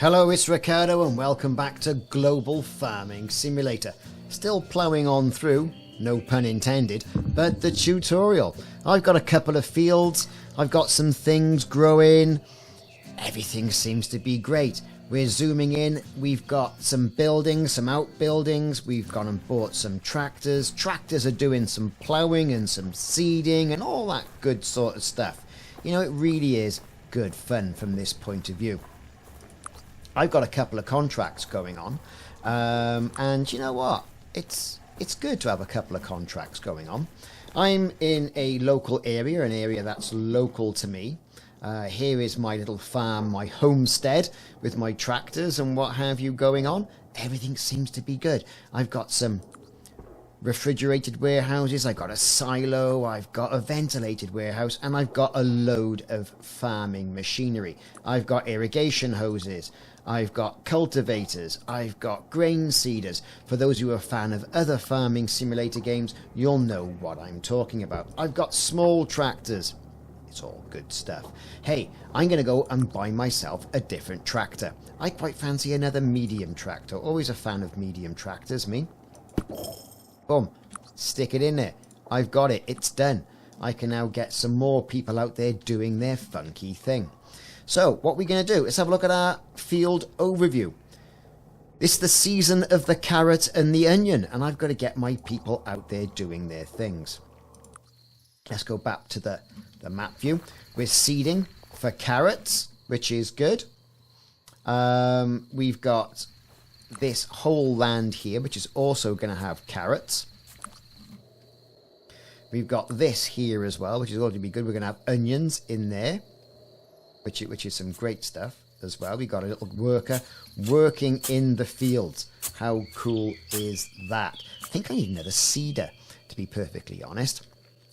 Hello, it's Ricardo and welcome back to Global Farming Simulator. Still ploughing on through, no pun intended, but the tutorial. I've got a couple of fields, I've got some things growing, everything seems to be great. We're zooming in, we've got some buildings, some outbuildings, we've gone and bought some tractors. Tractors are doing some ploughing and some seeding and all that good sort of stuff. You know, it really is good fun from this point of view. I've got a couple of contracts going on, and you know what? It's good to have a couple of contracts going on. I'm in a local area, an area that's local to me. Here is my little farm, my homestead, with my tractors and what have you going on. Everything seems to be good. I've got some refrigerated warehouses, I've got a silo, I've got a ventilated warehouse, and I've got a load of farming machinery. I've got irrigation hoses, I've got cultivators, I've got grain seeders. For those who are a fan of other farming simulator games, you'll know what I'm talking about. I've got small tractors. It's all good stuff. Hey, I'm going to go and buy myself a different tractor. I quite fancy another medium tractor. Always a fan of medium tractors, me. Boom. Stick it in there. I've got it. It's done. I can now get some more people out there doing their funky thing. So, what we're going to do is have a look at our field overview. It's the season of the carrot and the onion, and I've got to get my people out there doing their things. Let's go back to the map view. We're seeding for carrots, which is good. We've got this whole land here, which is also going to have carrots. We've got this here as well, which is going to be good. We're going to have onions in there, which is some great stuff as well. We've got a little worker working in the fields. How cool is that? I think I need another seeder, to be perfectly honest.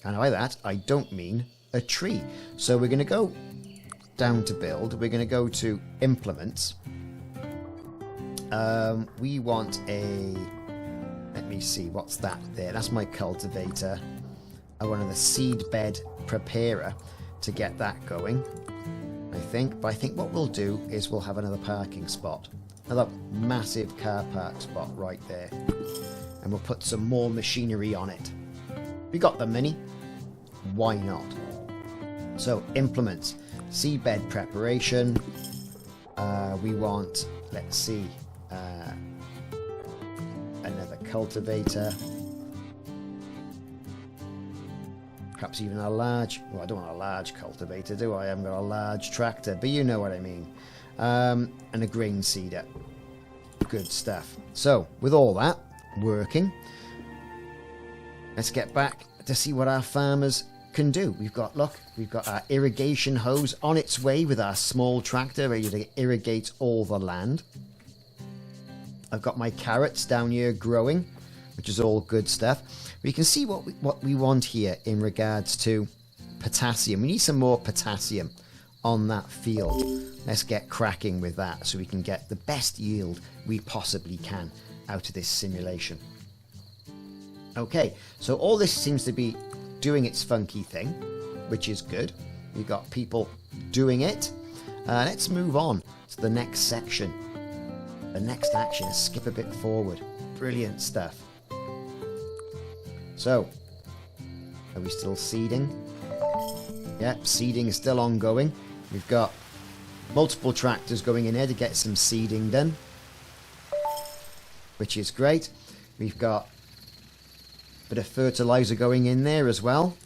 And by that, I don't mean a tree. So we're going to go down to build. We're going to go to implements. We want a... Let me see, what's that there? That's my cultivator. I want a seed bed preparer to get that going, I think. But I think what we'll do is we'll have another parking spot. Another massive car park spot right there. And we'll put some more machinery on it. We got the money. Why not? So, implements. Seedbed preparation. We want, let's see, another cultivator. Perhaps even a large... Well, I don't want a large cultivator, do I? I haven't got a large tractor, but you know what I mean. And a grain seeder. Good stuff. So, with all that working, let's get back to see what our farmers can do. We've got, look, we've got our irrigation hose on its way with our small tractor ready to irrigate all the land. I've got my carrots down here growing, which is all good stuff. We can see what we want here in regards to potassium. We need some more potassium on that field. Let's get cracking with that so we can get the best yield we possibly can out of this simulation. Okay, so all this seems to be doing its funky thing, which is good. We've got people doing it. Let's move on to the next section. The next action is skip a bit forward. Brilliant stuff. So, are we still seeding? Yep, seeding is still ongoing. We've got multiple tractors going in here to get some seeding done, which is great. We've got a bit of fertilizer going in there as well.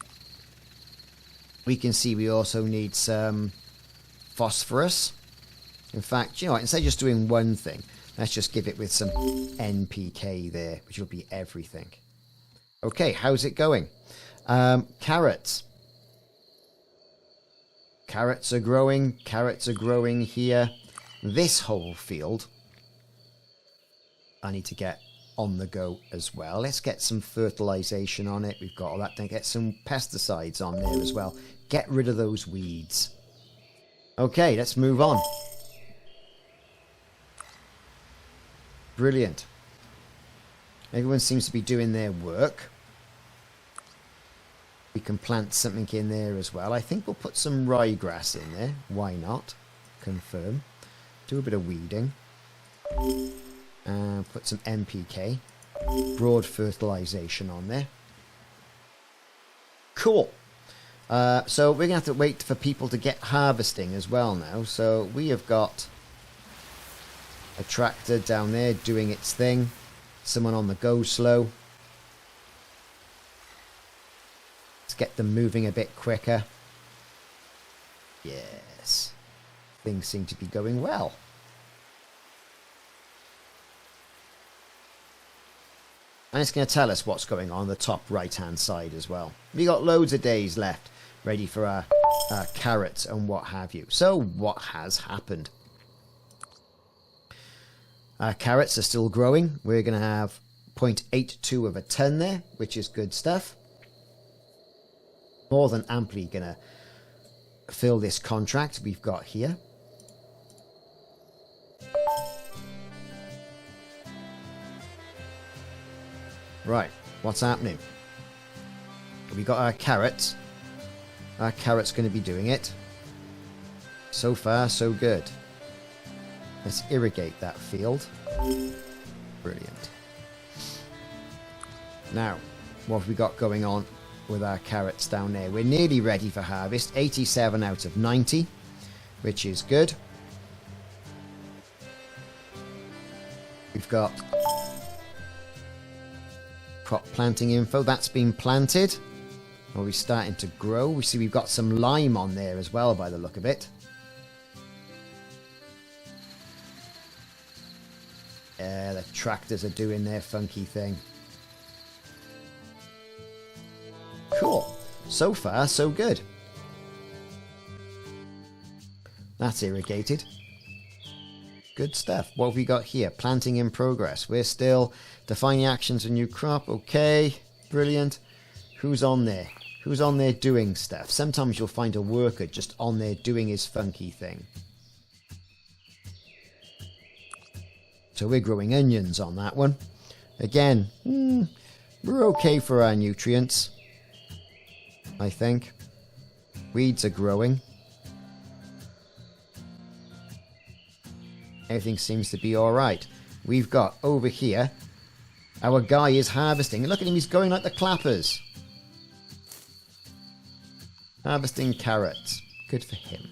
We can see we also need some phosphorus. In fact, you know what, instead of just doing one thing, let's just give it with some NPK there, which will be everything. Okay, how's it going? Carrots. Carrots are growing here. This whole field, I need to get on the go as well. Let's get some fertilization on it. We've got all that. Then get some pesticides on there as well. Get rid of those weeds. Okay, let's move on. Brilliant. Everyone seems to be doing their work. We can plant something in there as well. I think we'll put some ryegrass in there. Why not? Confirm. do a bit of weeding. Put some NPK. Broad fertilization on there. Cool. So we're going to have to wait for people to get harvesting as well now. So we have got a tractor down there doing its thing. Someone on the go slow. Let's get them moving a bit quicker. Yes. Things seem to be going well. And it's going to tell us what's going on the top right-hand side as well. We got loads of days left ready for our carrots and what have you. So what has happened? Our carrots are still growing. We're going to have 0.82 of a ton there, which is good stuff. More than amply going to fill this contract we've got here. Right, what's happening? We got our carrots. Our carrot's going to be doing it. So far, so good. Let's irrigate that field. Brilliant. Now, what have we got going on with our carrots down there? We're nearly ready for harvest. 87 out of 90, which is good. We've got crop planting info. That's been planted. Are we starting to grow? We see we've got some lime on there as well by the look of it. Yeah, the tractors are doing their funky thing. Cool. So far, so good. That's irrigated. Good stuff. What have we got here? Planting in progress. We're still defining actions for new crop. Okay. Brilliant. Who's on there? Who's on there doing stuff? Sometimes you'll find a worker just on there doing his funky thing. So we're growing onions on that one. Again, we're okay for our nutrients, I think. Weeds are growing. Everything seems to be alright. We've got over here, our guy is harvesting. Look at him, he's going like the clappers. Harvesting carrots. Good for him.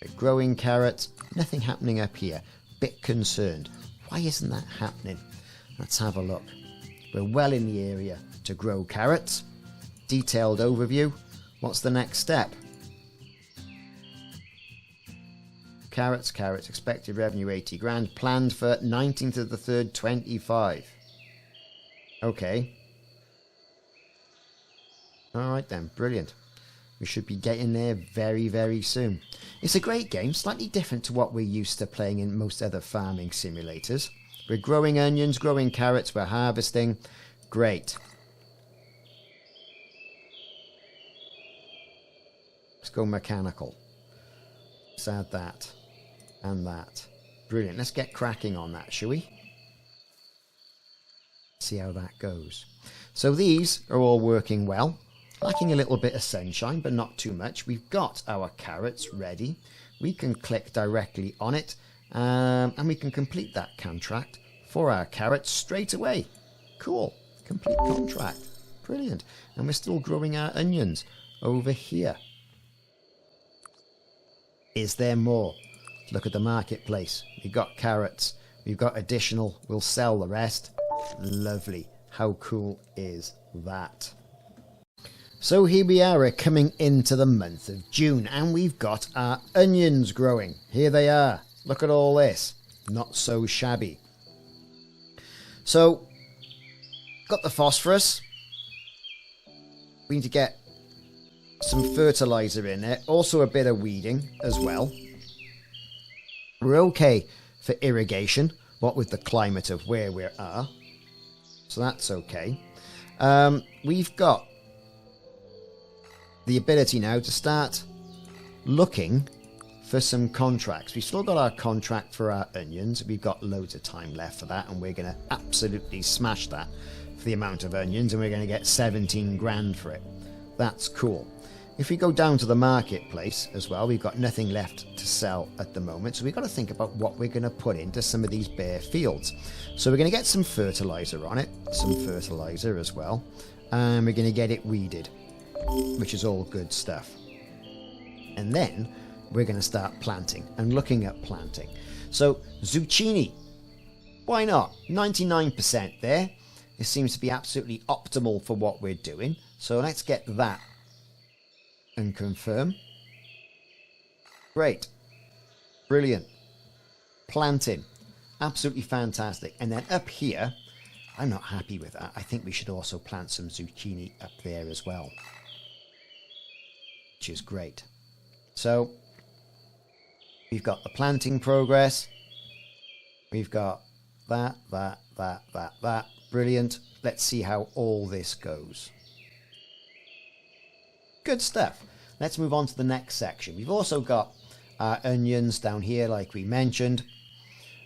We're growing carrots. Nothing happening up here. Bit concerned. Why isn't that happening? Let's have a look. We're well in the area to grow carrots. Detailed overview. What's the next step? Carrots, carrots. Expected revenue 80 grand. Planned for 19th of the 3rd, 25. Okay. Alright then. Brilliant. We should be getting there very, very soon. It's a great game, slightly different to what we're used to playing in most other farming simulators. We're growing onions, growing carrots, we're harvesting. Great. Let's go mechanical. Let's add that and that. Brilliant. Let's get cracking on that, shall we? See how that goes. So these are all working well. Lacking a little bit of sunshine, but not too much. We've got our carrots ready. We can click directly on it, and we can complete that contract for our carrots straight away. Cool. Complete contract. Brilliant. And we're still growing our onions over here. Is there more? Look at the marketplace. We've got carrots. We've got additional. We'll sell the rest. Lovely. How cool is that? So here we are, we're coming into the month of June, and we've got our onions growing. Here they are. Look at all this. Not so shabby. So, got the phosphorus. We need to get some fertilizer in there. Also a bit of weeding as well. We're okay for irrigation, what with the climate of where we are. So that's okay. We've got the ability now to start looking for some contracts. We've still got our contract for our onions. We've got loads of time left for that, and we're going to absolutely smash that for the amount of onions, and we're going to get 17 grand for it. That's cool. if we go down to the marketplace as well, we've got nothing left to sell at the moment. So we've got to think about what we're going to put into some of these bare fields. So we're going to get some fertilizer on it, some fertilizer as well. And we're going to get it weeded, which is all good stuff. And then we're going to start planting and looking at planting. So zucchini, why not? 99% there. It seems to be absolutely optimal for what we're doing. So let's get that and confirm. Great. Brilliant. Planting. Absolutely fantastic. And then up here, I'm not happy with that. I think we should also plant some zucchini up there as well, which is great. So we've got the planting progress. We've got that. Brilliant. Let's see how all this goes. Good stuff. Let's move on to the next section. We've also got onions down here, like we mentioned.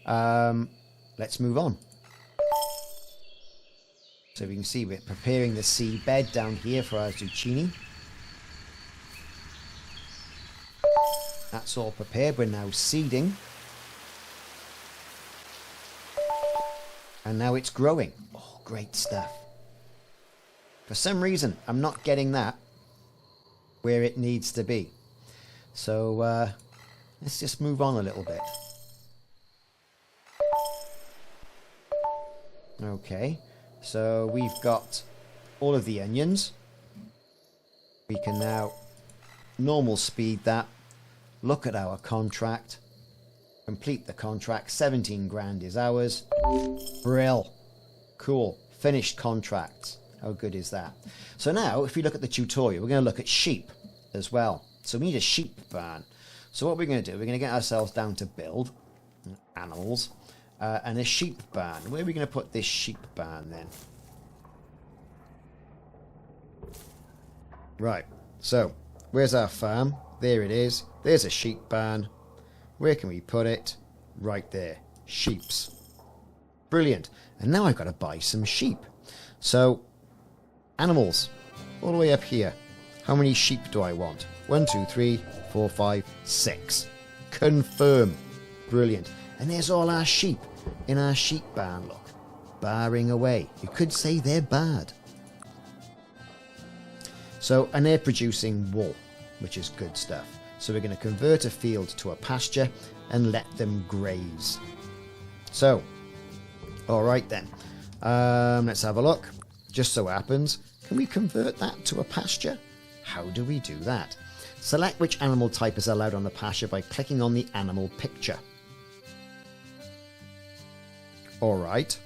Let's move on. So we can see we're preparing the seed bed down here for our zucchini. That's all prepared. We're now seeding. And now it's growing. Oh, great stuff. For some reason, I'm not getting that where it needs to be. So let's just move on a little bit. Okay, so we've got all of the onions. We can now normal speed that. Look at our contract. Complete the contract. 17 grand is ours. Brill. Cool. Finished contracts. How good is that? So now, if we look at the tutorial, we're going to look at sheep as well. So we need a sheep barn. So what we're going to do, we're going to get ourselves down to build animals and a sheep barn. Where are we going to put this sheep barn then? Right. So where's our farm? There it is. There's a sheep barn. Where can we put it? Right there. Sheeps. Brilliant. And now I've got to buy some sheep. So animals, all the way up here. How many sheep do I want? 1, 2, 3, 4, 5, 6. Confirm. Brilliant. And there's all our sheep in our sheep barn, look. Barring away. You could say they're bad. So, and they're producing wool, which is good stuff. So we're going to convert a field to a pasture and let them graze. So, all right then. Let's have a look. Just so happens, can we convert that to a pasture? How do we do that? Select which animal type is allowed on the pasture by clicking on the animal picture. All right.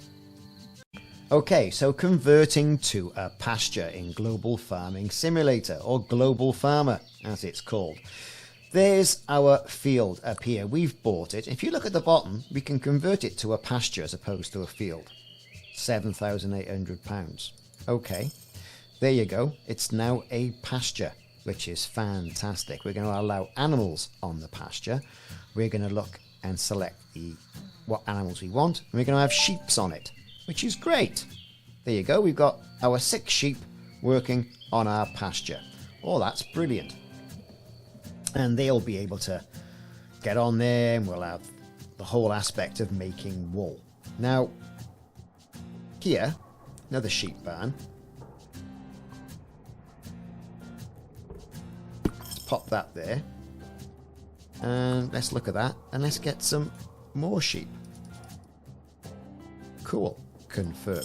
Okay, so converting to a pasture in Global Farming Simulator, or Global Farmer, as it's called. There's our field up here. We've bought it. If you look at the bottom, we can convert it to a pasture as opposed to a field. £7,800. Okay, there you go. It's now a pasture, which is fantastic. We're going to allow animals on the pasture. We're going to look and select what animals we want, and we're going to have sheeps on it, which is great. There you go. We've got our 6 sheep working on our pasture. Oh, that's brilliant. And they'll be able to get on there, and we'll have the whole aspect of making wool. Now, here, another sheep barn. Let's pop that there. And let's look at that, and let's get some more sheep. Cool. Confirm.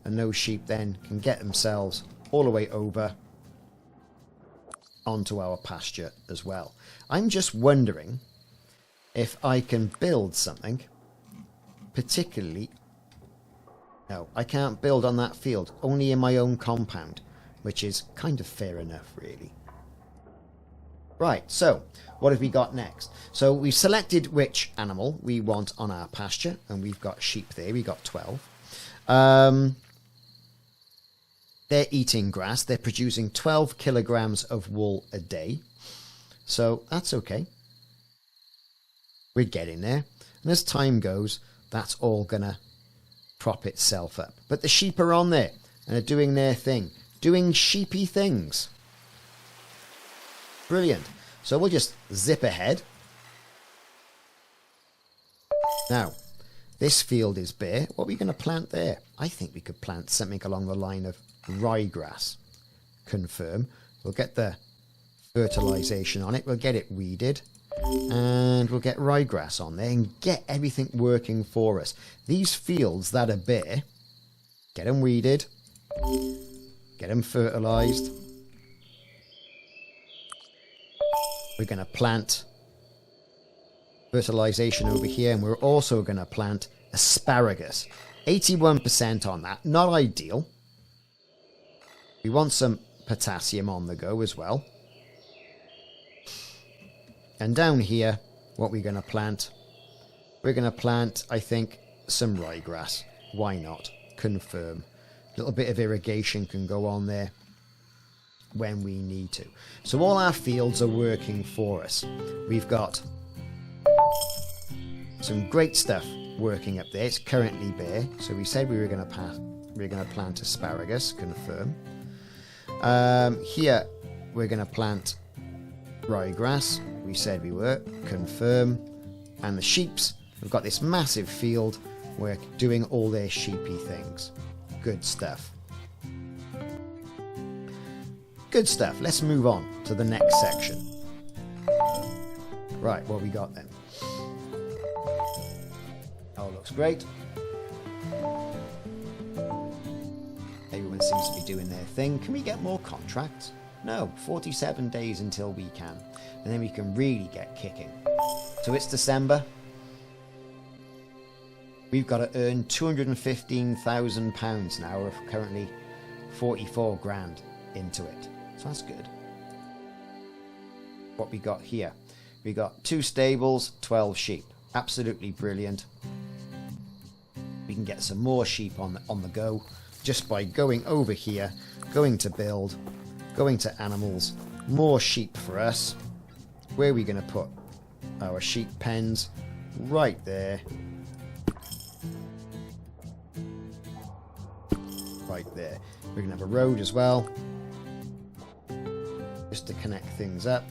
And those sheep then can get themselves all the way over onto our pasture as well. I'm just wondering if I can build something particularly... No, I can't build on that field, only in my own compound, which is kind of fair enough, really. Right, so what have we got next? So we've selected which animal we want on our pasture, and we've got sheep there. We've got 12. They're eating grass. They're producing 12 kilograms of wool a day. So that's okay. We're getting there. And as time goes, that's all going to prop itself up. But the sheep are on there and are doing their thing. Doing sheepy things. Brilliant. So we'll just zip ahead. Now, this field is bare. What are we going to plant there? I think we could plant something along the line of ryegrass. Confirm. We'll get the fertilization on it. We'll get it weeded. And we'll get ryegrass on there and get everything working for us. These fields that are bare, get them weeded. Get them fertilized. We're going to plant fertilization over here, and we're also going to plant asparagus. 81% on that. Not ideal. We want some potassium on the go as well. And down here, what we're going to plant? We're going to plant, I think, some ryegrass. Why not? Confirm. A little bit of irrigation can go on there when we need to. So all our fields are working for us. We've got some great stuff working up there. It's currently bare. So we said we were going to plant asparagus. Confirm. Here we're going to plant ryegrass. We said we were. Confirm. And the sheeps. We've got this massive field. We're doing all their sheepy things. Good stuff. Good stuff. Let's move on to the next section. Right, what we got then? Oh, looks great. Everyone seems to be doing their thing. Can we get more contracts? No, 47 days until we can. And then we can really get kicking. So it's December. We've got to earn £215,000 now. We're currently 44 grand into it. So that's good. What we got here? We got 2 stables, 12 sheep. Absolutely brilliant. We can get some more sheep on the go just by going over here, going to build, going to animals. More sheep for us. Where are we going to put our sheep pens? Right there. Right there. We're going to have a road as well, just to connect things up.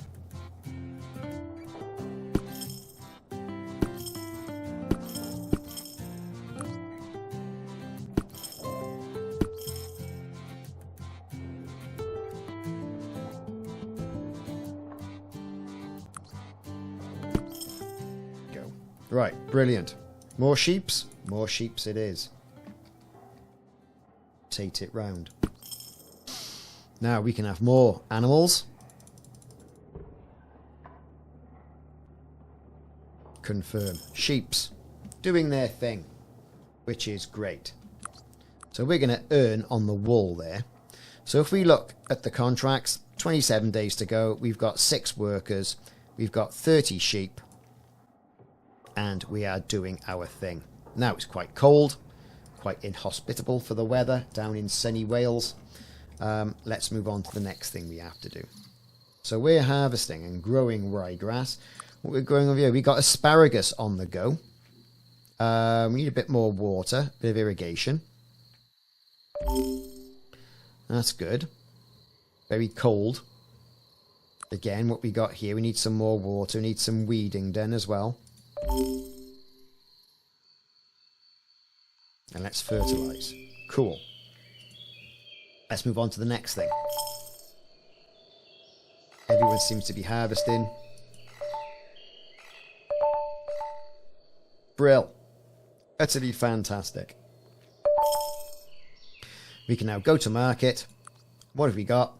Go. Right, brilliant. More sheeps? More sheeps it is. Rotate it round. Now we can have more animals. Confirm. Sheeps doing their thing, which is great. So we're going to earn on the wool there. So if we look at the contracts, 27 days to go. We've got 6 workers. We've got 30 sheep. And we are doing our thing. Now it's quite cold. Quite inhospitable for the weather down in sunny Wales. Let's move on to the next thing we have to do. So we're harvesting and growing ryegrass. What we're growing over here, we got asparagus on the go. We need a bit more water, a bit of irrigation. That's good. Very cold. Again, what we got here, we need some more water. We need some weeding done as well. And let's fertilize. Cool. Let's move on to the next thing. Everyone seems to be harvesting. Brill. Utterly fantastic. We can now go to market. What have we got?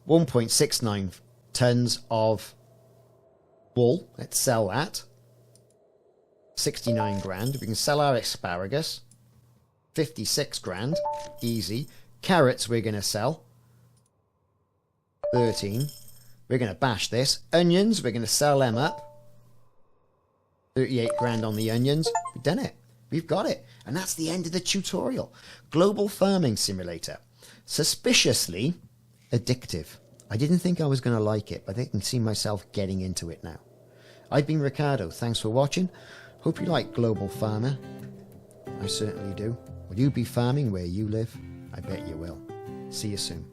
1.69 tons of wool. Let's sell that. 69 grand. We can sell our asparagus. 56 grand. Easy. Carrots we're going to sell. 13. We're going to bash this. Onions, we're going to sell them up. 38 grand on the onions. We've done it. We've got it. And that's the end of the tutorial. Global Farming Simulator. Suspiciously addictive. I didn't think I was going to like it, but I can see myself getting into it now. I've been Ricardo. Thanks for watching. Hope you like Global Farmer. I certainly do. Will you be farming where you live? I bet you will. See you soon.